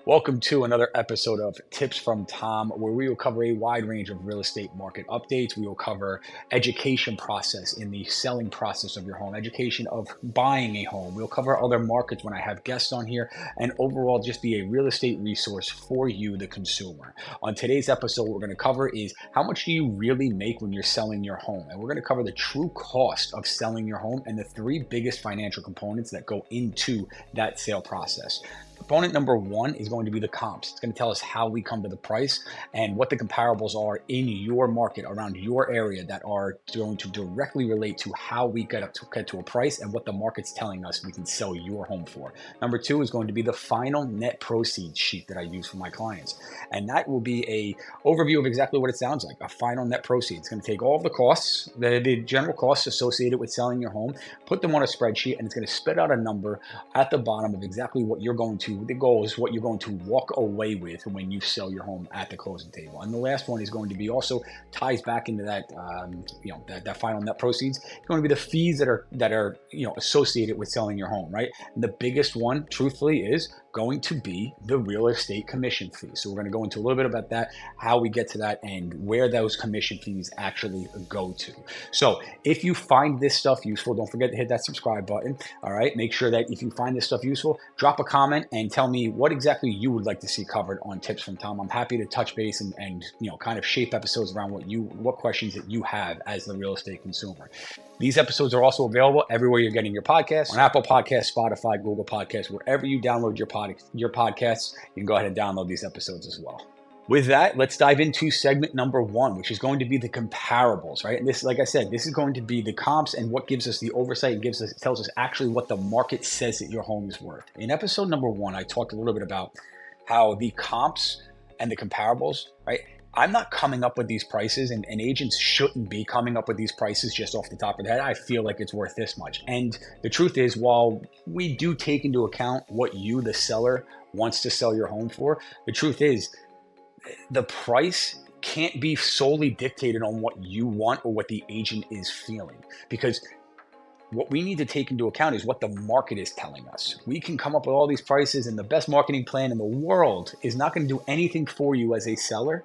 Welcome to another episode of Tips from Tom, where we will cover a wide range of real estate market updates. We will cover education process in the selling process of your home, education of buying a home. We'll cover other markets when I have guests on here, and overall just be a real estate resource for you, the consumer. On today's episode, what we're going to cover is how much do you really make when you're selling your home? And we're going to cover the true cost of selling your home and the three biggest financial components that go into that sale process. Component number one is going to be the comps. It's going to tell us how we come to the price and what the comparables are in your market around your area that are going to directly relate to how we get to a price and what the market's telling us we can sell your home for. Number two is going to be the final net proceeds sheet that I use for my clients. And that will be a overview of exactly what it sounds like, a final net proceeds. It's going to take all of the costs, the general costs associated with selling your home, put them on a spreadsheet, and it's going to spit out a number at the bottom of exactly what you're going to, the goal is what you're going to walk away with when you sell your home at the closing table. And the last one is going to be also ties back into that, that final net proceeds. It's going to be the fees that are associated with selling your home, right? And the biggest one, truthfully, is going to be the real estate commission fee. So we're going to go into a little bit about that, how we get to that, and where those commission fees actually go to. So if you find this stuff useful, don't forget to hit that subscribe button. All right, make sure that if you find this stuff useful, drop a comment and tell me what exactly you would like to see covered on Tips from Tom. I'm happy to touch base and kind of shape episodes around what questions that you have as the real estate consumer. These episodes are also available everywhere you're getting your podcasts, on Apple Podcasts, Spotify, Google Podcasts, wherever you download your podcasts, you can go ahead and download these episodes as well. With that, let's dive into segment number one, which is going to be the comparables, right? And this, like I said, this is going to be the comps and what gives us the oversight and tells us actually what the market says that your home is worth. In episode number one, I talked a little bit about how the comps and the comparables, right? I'm not coming up with these prices, and agents shouldn't be coming up with these prices just off the top of the head. I feel like it's worth this much. And the truth is, while we do take into account what you, the seller, wants to sell your home for, the truth is the price can't be solely dictated on what you want or what the agent is feeling, because what we need to take into account is what the market is telling us. We can come up with all these prices, and the best marketing plan in the world is not going to do anything for you as a seller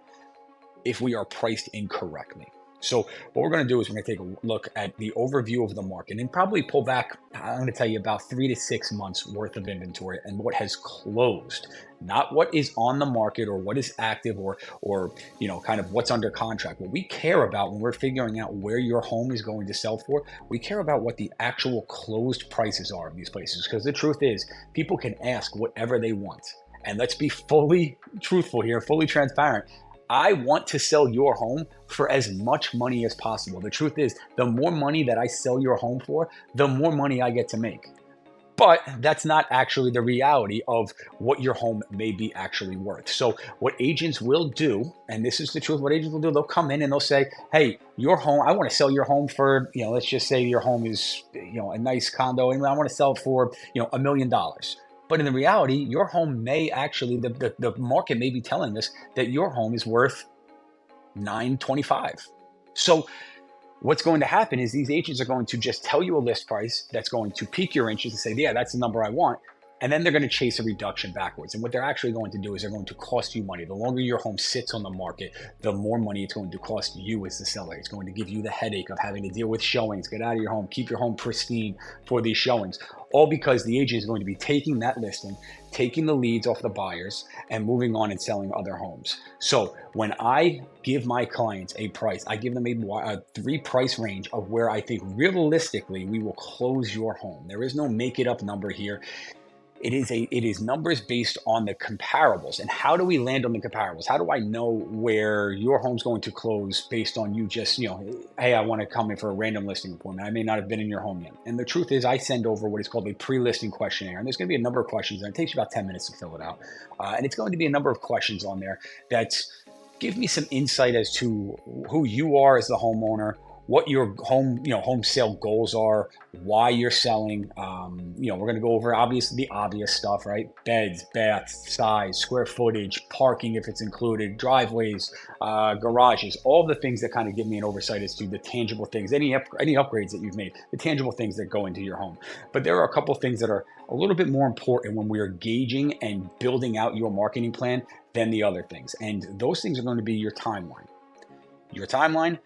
if we are priced incorrectly. So what we're going to do is we're going to take a look at the overview of the market and probably pull back, I'm going to tell you, about 3 to 6 months worth of inventory and what has closed, not what is on the market or what is active or kind of what's under contract. What we care about when we're figuring out where your home is going to sell for, we care about what the actual closed prices are of these places, because the truth is people can ask whatever they want. And let's be fully truthful here, fully transparent. I want to sell your home for as much money as possible. The truth is, the more money that I sell your home for, the more money I get to make. But that's not actually the reality of what your home may be actually worth. So what agents will do, and this is the truth, what agents will do, they'll come in and they'll say, hey, your home, I want to sell your home for, let's just say your home is, a nice condo, and I want to sell it for, $1 million. But in the reality, your home may actually, the market may be telling us that your home is worth $925. So what's going to happen is these agents are going to just tell you a list price that's going to pique your interest and say, yeah, that's the number I want. And then they're going to chase a reduction backwards. And what they're actually going to do is they're going to cost you money. The longer your home sits on the market, the more money it's going to cost you as the seller. It's going to give you the headache of having to deal with showings, get out of your home, keep your home pristine for these showings. All because the agent is going to be taking that listing, taking the leads off the buyers, and moving on and selling other homes. So when I give my clients a price, I give them a 3 price range of where I think realistically we will close your home. There is no make it up number here. It is numbers based on the comparables. And how do we land on the comparables? How do I know where your home's going to close based on you just, hey, I want to come in for a random listing appointment. I may not have been in your home yet. And the truth is I send over what is called a pre-listing questionnaire. And there's going to be a number of questions, and it takes you about 10 minutes to fill it out. And it's going to be a number of questions on there that give me some insight as to who you are as the homeowner, what your home sale goals are, why you're selling. We're going to go over the obvious stuff, right? Beds, baths, size, square footage, parking if it's included, driveways, garages, all the things that kind of give me an oversight as to the tangible things, any upgrades that you've made, the tangible things that go into your home. But there are a couple things that are a little bit more important when we are gauging and building out your marketing plan than the other things. And those things are going to be your timeline. Your timeline.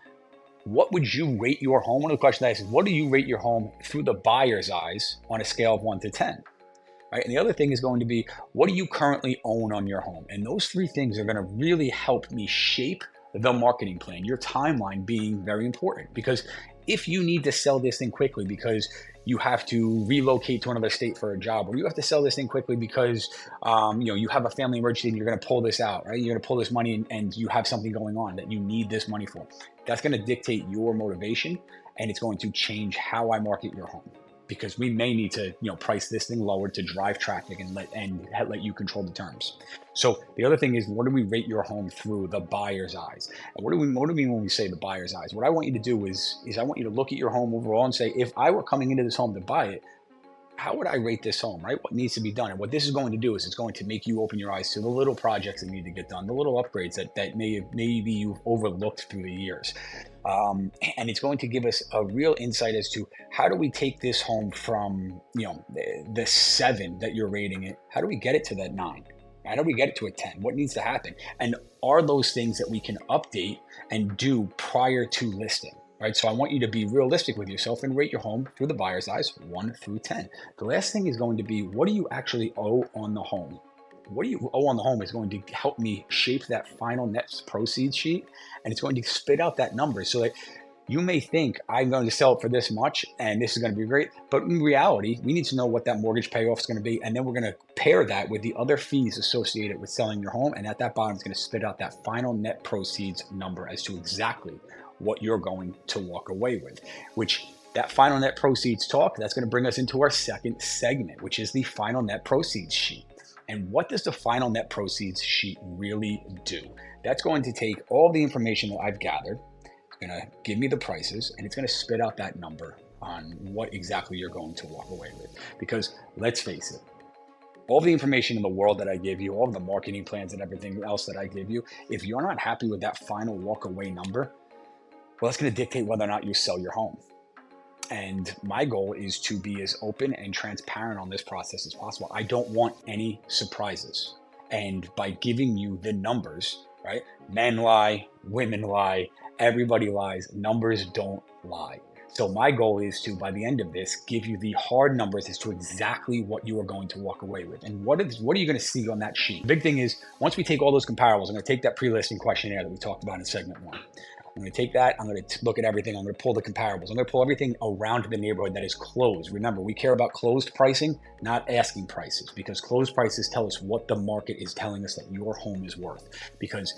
What would you rate your home? One of the questions I ask is, what do you rate your home through the buyer's eyes on a scale of 1 to 10? Right? And the other thing is going to be, what do you currently own on your home? And those three things are going to really help me shape the marketing plan, your timeline being very important. Because if you need to sell this thing quickly because you have to relocate to another state for a job, or you have to sell this thing quickly because you have a family emergency and you're going to pull this out, right? You're going to pull this money and you have something going on that you need this money for. That's going to dictate your motivation, and it's going to change how I market your home. Because we may need to, price this thing lower to drive traffic and let you control the terms. So the other thing is, what do we rate your home through the buyer's eyes? And what do we mean when we say the buyer's eyes? What I want you to do is I want you to look at your home overall and say, if I were coming into this home to buy it, how would I rate this home, right? What needs to be done? And what this is going to do is it's going to make you open your eyes to the little projects that need to get done, the little upgrades that maybe you've overlooked through the years. And it's going to give us a real insight as to how do we take this home from, the 7 that you're rating it, how do we get it to that 9? How do we get it to a 10? What needs to happen? And are those things that we can update and do prior to listing? Right, so I want you to be realistic with yourself and rate your home through the buyer's eyes, 1 through 10. The last thing is going to be, what do you actually owe on the home? What do you owe on the home is going to help me shape that final net proceeds sheet, and it's going to spit out that number so that you may think, I'm going to sell it for this much and this is going to be great. But in reality, we need to know what that mortgage payoff is going to be. And then we're going to pair that with the other fees associated with selling your home. And at that bottom, it's going to spit out that final net proceeds number as to exactly what you're going to walk away with, which that final net proceeds talk, that's going to bring us into our second segment, which is the final net proceeds sheet. And what does the final net proceeds sheet really do? That's going to take all the information that I've gathered, it's going to give me the prices, and it's going to spit out that number on what exactly you're going to walk away with. Because let's face it, all the information in the world that I give you, all of the marketing plans and everything else that I give you, if you're not happy with that final walk away number, well, that's going to dictate whether or not you sell your home. And my goal is to be as open and transparent on this process as possible. I don't want any surprises. And by giving you the numbers, right? Men lie, women lie, everybody lies. Numbers don't lie. So my goal is to, by the end of this, give you the hard numbers as to exactly what you are going to walk away with. And what are you going to see on that sheet? The big thing is, once we take all those comparables, I'm going to take that pre-listing questionnaire that we talked about in segment 1. I'm going to take that. I'm going to look at everything. I'm going to pull the comparables. I'm going to pull everything around the neighborhood that is closed. Remember, we care about closed pricing, not asking prices, because closed prices tell us what the market is telling us that your home is worth. Because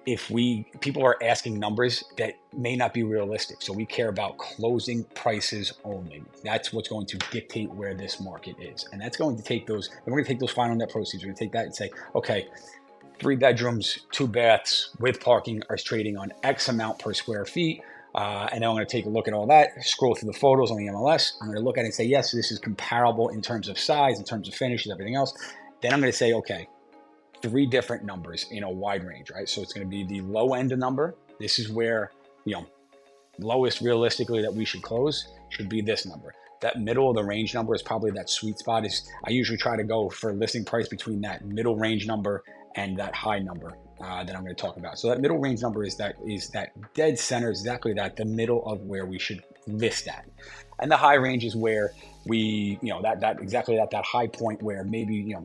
if people are asking numbers that may not be realistic. So we care about closing prices only. That's what's going to dictate where this market is. And that's going to take those, and we're going to take those final net proceeds. We're going to take that and say, okay, 3 bedrooms, 2 baths with parking are trading on X amount per square feet. And then I'm going to take a look at all that, scroll through the photos on the MLS. I'm going to look at it and say, yes, this is comparable in terms of size, in terms of finishes, everything else. Then I'm going to say, okay, 3 different numbers in a wide range, right? So it's going to be the low end number. This is where, lowest realistically that we should close should be this number. That middle of the range number is probably that sweet spot. I usually try to go for listing price between that middle range number and that high number that I'm going to talk about. So that middle range number is that dead center, exactly that, the middle of where we should list at. And the high range is where we, that high point where maybe,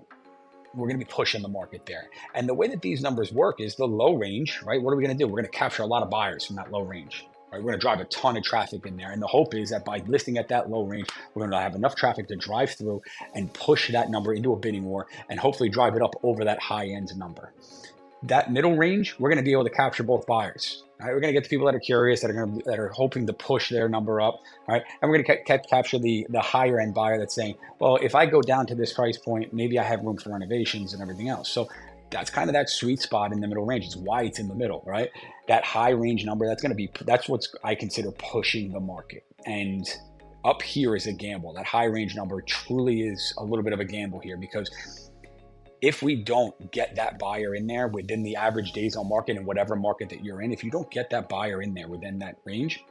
we're going to be pushing the market there. And the way that these numbers work is the low range, right? What are we going to do? We're going to capture a lot of buyers from that low range. Right? We're going to drive a ton of traffic in there. And the hope is that by listing at that low range, we're going to have enough traffic to drive through and push that number into a bidding war and hopefully drive it up over that high end number. That middle range, we're going to be able to capture both buyers. Right? We're going to get the people that are curious, that are hoping to push their number up, right? And we're going to capture the higher end buyer that's saying, well, if I go down to this price point, maybe I have room for renovations and everything else. So that's kind of that sweet spot in the middle range. It's why it's in the middle, right? That high range number, that's what's I consider pushing the market. And up here is a gamble. That high range number truly is a little bit of a gamble here, because if we don't get that buyer in there within the average days on market in whatever market that you're in, if you don't get that buyer in there within that range,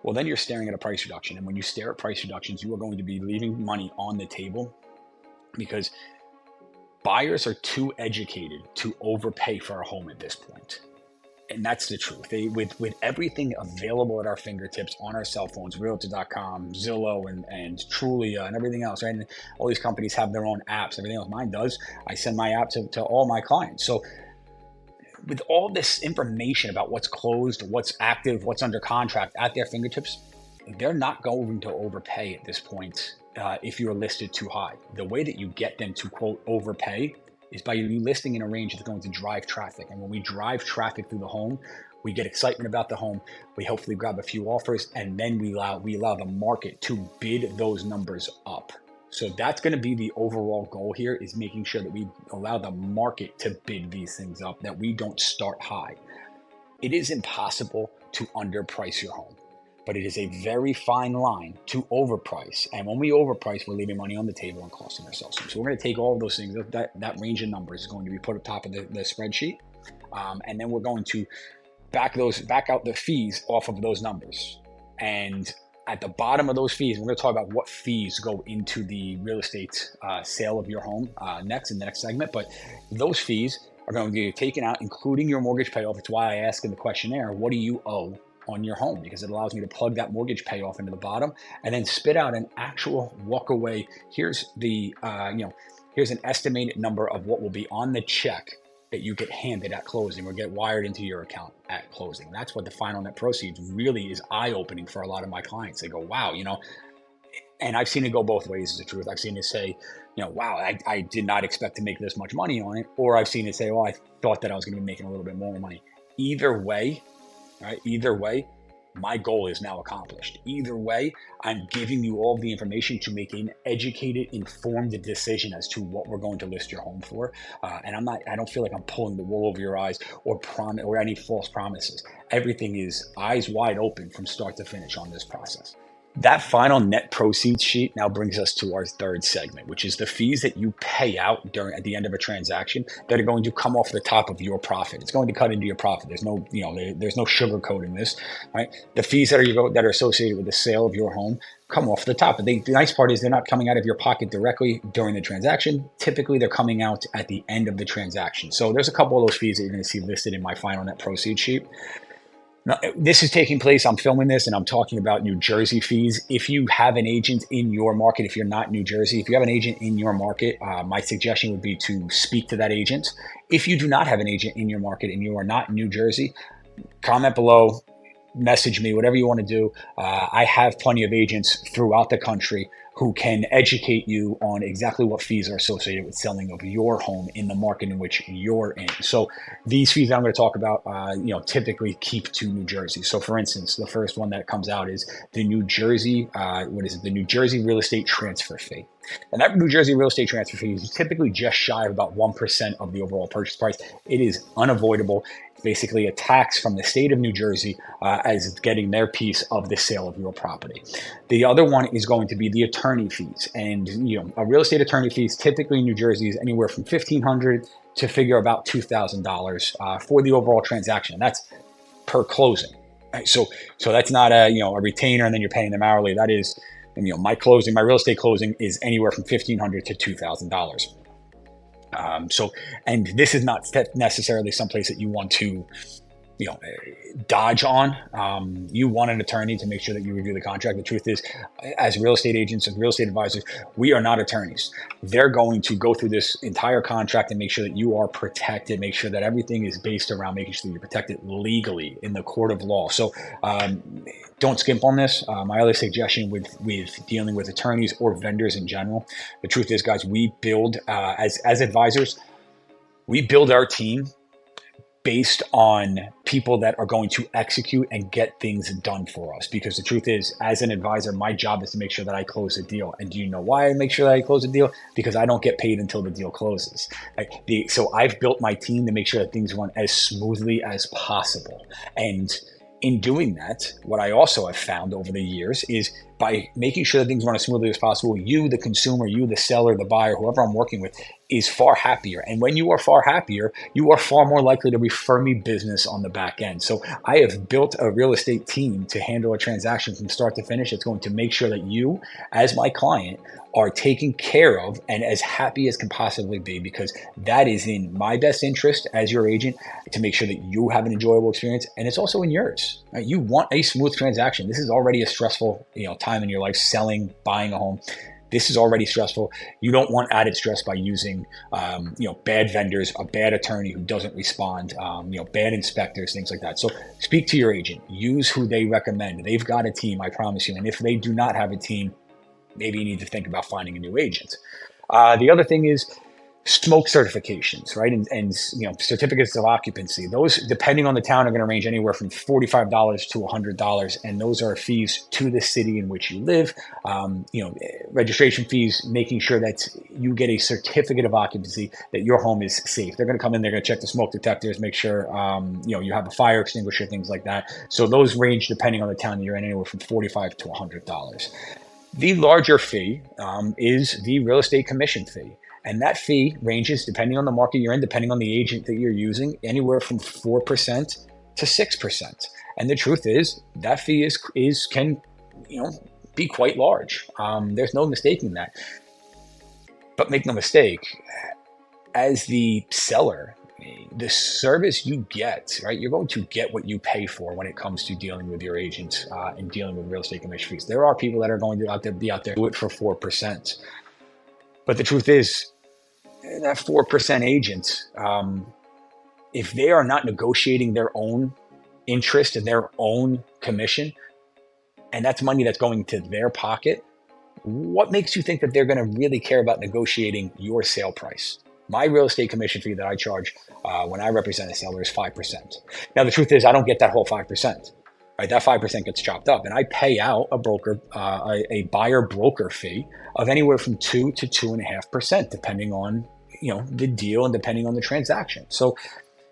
well, then you're staring at a price reduction. And when you stare at price reductions, you are going to be leaving money on the table, because buyers are too educated to overpay for a home at this point. And that's the truth. With everything available at our fingertips on our cell phones, Realtor.com, Zillow, and Trulia, and everything else, right? And all these companies have their own apps, everything else. Mine does. I send my app to all my clients. So with all this information about what's closed, what's active, what's under contract at their fingertips, they're not going to overpay at this point if you're listed too high. The way that you get them to, quote, overpay is by you listing in a range that's going to drive traffic. And when we drive traffic through the home, we get excitement about the home. We hopefully grab a few offers, and then we allow the market to bid those numbers up. So that's going to be the overall goal here, is making sure that we allow the market to bid these things up, that we don't start high. It is impossible to underprice your home, but it is a very fine line to overprice. And when we overprice, we're leaving money on the table and costing ourselves. So we're going to take all of those things, that range of numbers is going to be put at the top of the spreadsheet. And then we're going to back out the fees off of those numbers. And at the bottom of those fees, we're going to talk about what fees go into the real estate sale of your home next in the next segment. But those fees are going to be taken out, including your mortgage payoff. It's why I ask in the questionnaire, what do you owe on your home? Because it allows me to plug that mortgage payoff into the bottom and then spit out an actual walk away. Here's the, here's an estimated number of what will be on the check that you get handed at closing or get wired into your account at closing. That's what the final net proceeds really is eye-opening for a lot of my clients. They go, wow, and I've seen it go both ways, is the truth. I've seen it say, wow, I did not expect to make this much money on it. Or I've seen it say, well, I thought that I was going to be making a little bit more money. Either way, right? Either way, my goal is now accomplished. Either way, I'm giving you all the information to make an educated, informed decision as to what we're going to list your home for. And I don't feel like I'm pulling the wool over your eyes or any false promises. Everything is eyes wide open from start to finish on this process. That final net proceeds sheet now brings us to our third segment, which is the fees that you pay out at the end of a transaction that are going to come off the top of your profit. It's going to cut into your profit. There's no, there's no sugarcoating this, right? The fees that are associated with the sale of your home come off the top. But the nice part is they're not coming out of your pocket directly during the transaction. Typically, they're coming out at the end of the transaction. So there's a couple of those fees that you're going to see listed in my final net proceeds sheet. Now, this is taking place, I'm filming this, and I'm talking about New Jersey fees. If you have an agent in your market, if you're not New Jersey, if you have an agent in your market, my suggestion would be to speak to that agent. If you do not have an agent in your market and you are not in New Jersey, comment below, message me, whatever you want to do. I have plenty of agents throughout the country who can educate you on exactly what fees are associated with selling of your home in the market in which you're in. So these fees that I'm going to talk about, typically keep to New Jersey. So for instance, the first one that comes out is the New Jersey, the New Jersey real estate transfer fee. And that New Jersey real estate transfer fee is typically just shy of about 1% of the overall purchase price. It is unavoidable. Basically a tax from the state of New Jersey as getting their piece of the sale of your property. The other one is going to be the attorney fees. And a real estate attorney fees typically in New Jersey is anywhere from $1,500 to figure about $2,000 for the overall transaction. That's per closing. Right? So that's not a retainer and then you're paying them hourly. That is, my real estate closing is anywhere from $1,500 to $2,000. And this is not necessarily someplace that you want to, dodge on. You want an attorney to make sure that you review the contract. The truth is, as real estate agents and real estate advisors, we are not attorneys. They're going to go through this entire contract and make sure that you are protected, make sure that everything is based around making sure that you're protected legally in the court of law. So don't skimp on this. My other suggestion with dealing with attorneys or vendors in general, the truth is, guys, we build, as advisors, we build our team based on people that are going to execute and get things done for us. Because the truth is, as an advisor, my job is to make sure that I close a deal. And do you know why I make sure that I close a deal? Because I don't get paid until the deal closes. So I've built my team to make sure that things run as smoothly as possible. And in doing that, what I also have found over the years is by making sure that things run as smoothly as possible, you, the consumer, you, the seller, the buyer, whoever I'm working with, is far happier. And when you are far happier, you are far more likely to refer me business on the back end. So I have built a real estate team to handle a transaction from start to finish. It's going to make sure that you, as my client, are taken care of and as happy as can possibly be, because that is in my best interest as your agent to make sure that you have an enjoyable experience, and it's also in yours. Right? You want a smooth transaction. This is already a stressful, time in your life, selling, buying a home. This is already stressful. You don't want added stress by using, bad vendors, a bad attorney who doesn't respond, bad inspectors, things like that. So speak to your agent. Use who they recommend. They've got a team, I promise you. And if they do not have a team, maybe you need to think about finding a new agent. The other thing is smoke certifications, right? And certificates of occupancy. Those, depending on the town, are going to range anywhere from $45 to $100, and those are fees to the city in which you live. Registration fees, making sure that you get a certificate of occupancy that your home is safe. They're going to come in, they're going to check the smoke detectors, make sure you have a fire extinguisher, things like that. So those range, depending on the town that you're in, anywhere from $45 to $100. The larger fee is the real estate commission fee. And that fee ranges, depending on the market you're in, depending on the agent that you're using, anywhere from 4% to 6%. And the truth is, that fee can be quite large. There's no mistaking that. But make no mistake, as the seller, the service you get, right? You're going to get what you pay for when it comes to dealing with your agent and dealing with real estate commission fees. There are people that are going to be out there do it for 4%. But the truth is, that 4% agent, if they are not negotiating their own interest and their own commission, and that's money that's going to their pocket, what makes you think that they're going to really care about negotiating your sale price? My real estate commission fee that I charge when I represent a seller is 5%. Now, the truth is, I don't get that whole 5%. Right, that 5% gets chopped up, and I pay out a buyer broker fee of anywhere from 2 to 2.5%, depending on the deal and depending on the transaction. So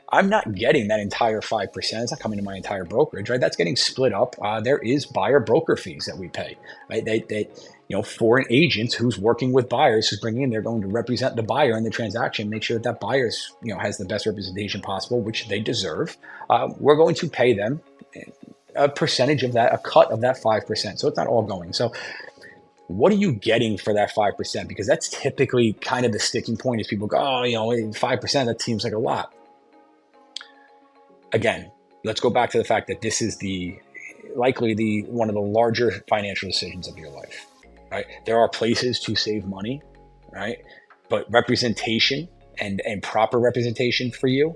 I'm not getting that entire 5%. It's not coming to my entire brokerage, right? That's getting split up. There is buyer broker fees that we pay, right? For an agent who's working with buyers, who's bringing in, they're going to represent the buyer in the transaction, make sure that buyer has the best representation possible, which they deserve. We're going to pay them a percentage of that, a cut of that 5%. So it's not all going. So what are you getting for that 5%? Because that's typically kind of the sticking point is people go, 5%, that seems like a lot. Again, let's go back to the fact that this is likely one of the larger financial decisions of your life, right? There are places to save money, right? But representation and proper representation for you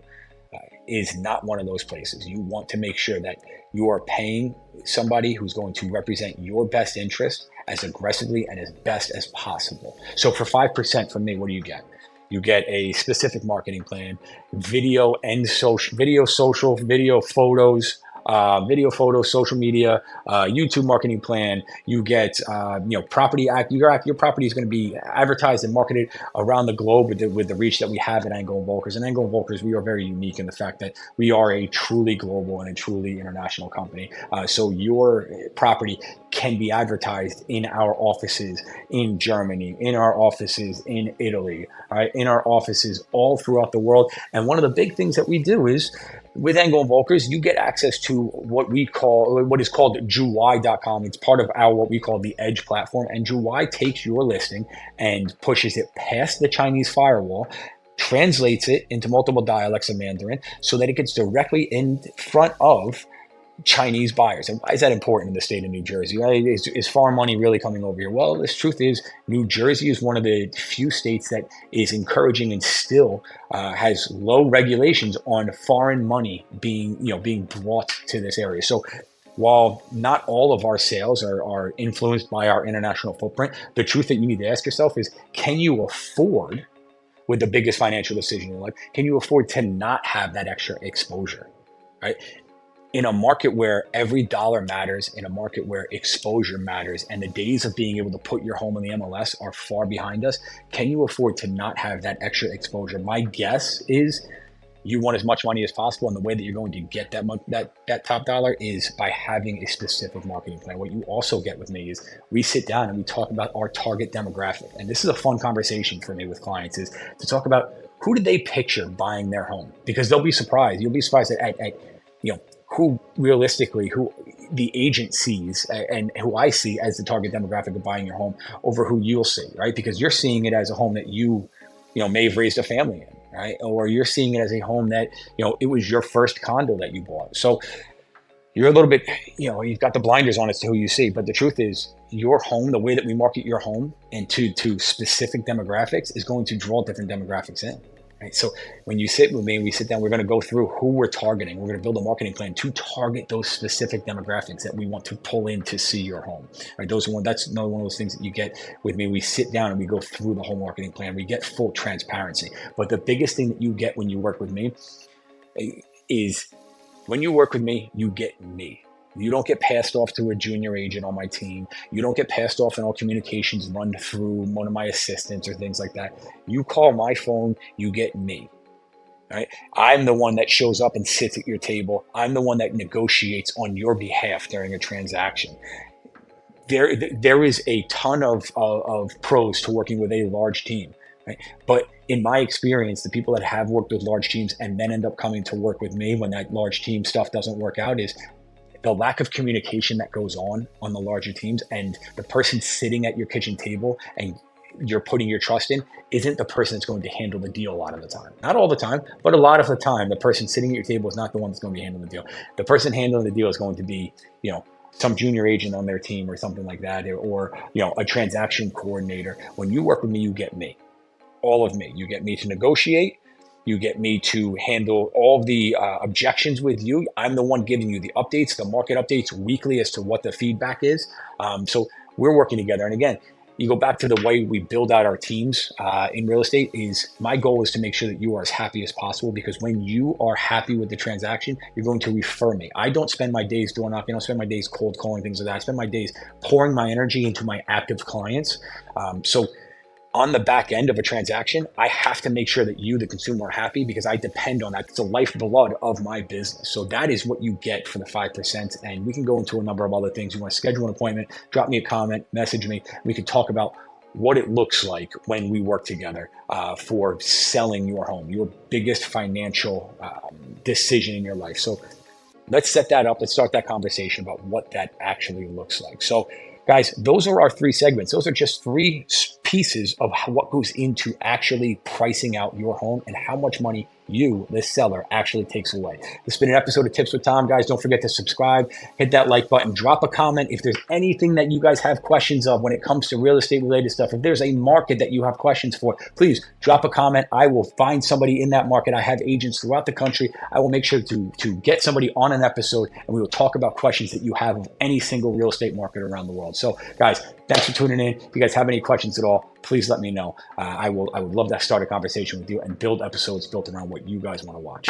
is not one of those places. You want to make sure that you are paying somebody who's going to represent your best interest as aggressively and as best as possible. So for 5% from me, what do you get? You get a specific marketing plan, video, social, video photos, social media, YouTube marketing plan. You get, property act. Your property is going to be advertised and marketed around the globe with the reach that we have at 𝐓𝐈𝐏𝐿 𝐓𝐈𝐏𝐿. And 𝐓𝐈���𝐿 𝐓𝐿, we are very unique in the fact that we are a truly global and a truly international company. So your property can be advertised in our offices in Germany, in our offices in Italy, right? In our offices all throughout the world. And one of the big things that we do is, with 𝐓𝐈𝐏𝐿 𝐓𝐈���𝐿, you get access to what is called 𝐄𝐏𝐈.com. It's part of what we call the Edge platform. And 𝐄𝐏𝐈 takes your listing and pushes it past the Chinese firewall, translates it into multiple dialects of Mandarin so that it gets directly in front of Chinese buyers. And why is that important in the state of New Jersey? Right? Is foreign money really coming over here? Well, the truth is, New Jersey is one of the few states that is encouraging and still has low regulations on foreign money being brought to this area. So while not all of our sales are influenced by our international footprint, the truth that you need to ask yourself is, can you afford with the biggest financial decision in your life? Can you afford to not have that extra exposure, right? In a market where every dollar matters, in a market where exposure matters, and the days of being able to put your home in the MLS are far behind us, can you afford to not have that extra exposure? My guess is you want as much money as possible, and the way that you're going to get that top dollar is by having a specific marketing plan. What you also get with me is we sit down and we talk about our target demographic, and this is a fun conversation for me with clients, is to talk about who do they picture buying their home, because they'll be surprised. You'll be surprised at who realistically, who the agent sees and who I see as the target demographic of buying your home over who you'll see, right? Because you're seeing it as a home that you may have raised a family in, right? Or you're seeing it as a home that, it was your first condo that you bought. So you're a little bit, you've got the blinders on as to who you see. But the truth is, your home, the way that we market your home and to specific demographics is going to draw different demographics in. Right? So when you sit with me and we sit down, we're going to go through who we're targeting. We're going to build a marketing plan to target those specific demographics that we want to pull in to see your home. Right? That's another one of those things that you get with me. We sit down and we go through the whole marketing plan. We get full transparency. But the biggest thing that you get when you work with me is when you work with me, you get me. You don't get passed off to a junior agent on my team. You don't get passed off and all communications run through one of my assistants or things like that. You call my phone, you get me. Right? I'm the one that shows up and sits at your table. I'm the one that negotiates on your behalf during a transaction. There is a ton of pros to working with a large team. Right? But in my experience, the people that have worked with large teams and then end up coming to work with me when that large team stuff doesn't work out is the lack of communication that goes on the larger teams, and the person sitting at your kitchen table and you're putting your trust in isn't the person that's going to handle the deal a lot of the time. Not all the time, but a lot of the time, the person sitting at your table is not the one that's going to be handling the deal. The person handling the deal is going to be, some junior agent on their team or something like that, or a transaction coordinator. When you work with me, you get me. All of me. You get me to negotiate. You get me to handle all of the objections with you. I'm the one giving you the updates, the market updates weekly as to what the feedback is. So we're working together. And again, you go back to the way we build out our teams in real estate. Is my goal is to make sure that you are as happy as possible, because when you are happy with the transaction, you're going to refer me. I don't spend my days door knocking. I don't spend my days cold calling, things like that. I spend my days pouring my energy into my active clients. So on the back end of a transaction, I have to make sure that you, the consumer, are happy, because I depend on that. It's the lifeblood of my business. So that is what you get for the 5%. And we can go into a number of other things. You want to schedule an appointment, drop me a comment, message me. We can talk about what it looks like when we work together for selling your home, your biggest financial decision in your life. So let's set that up. Let's start that conversation about what that actually looks like. So guys, those are our 3 segments. Those are just 3 pieces of what goes into actually pricing out your home and how much money you, the seller, actually takes away. This has been an episode of Tips with Tom. Guys, don't forget to subscribe, hit that like button, drop a comment. If there's anything that you guys have questions of when it comes to real estate related stuff, if there's a market that you have questions for, please drop a comment. I will find somebody in that market. I have agents throughout the country. I will make sure to get somebody on an episode, and we will talk about questions that you have of any single real estate market around the world. So guys, thanks for tuning in. If you guys have any questions at all, please let me know. I would love to start a conversation with you and build episodes built around what you guys want to watch.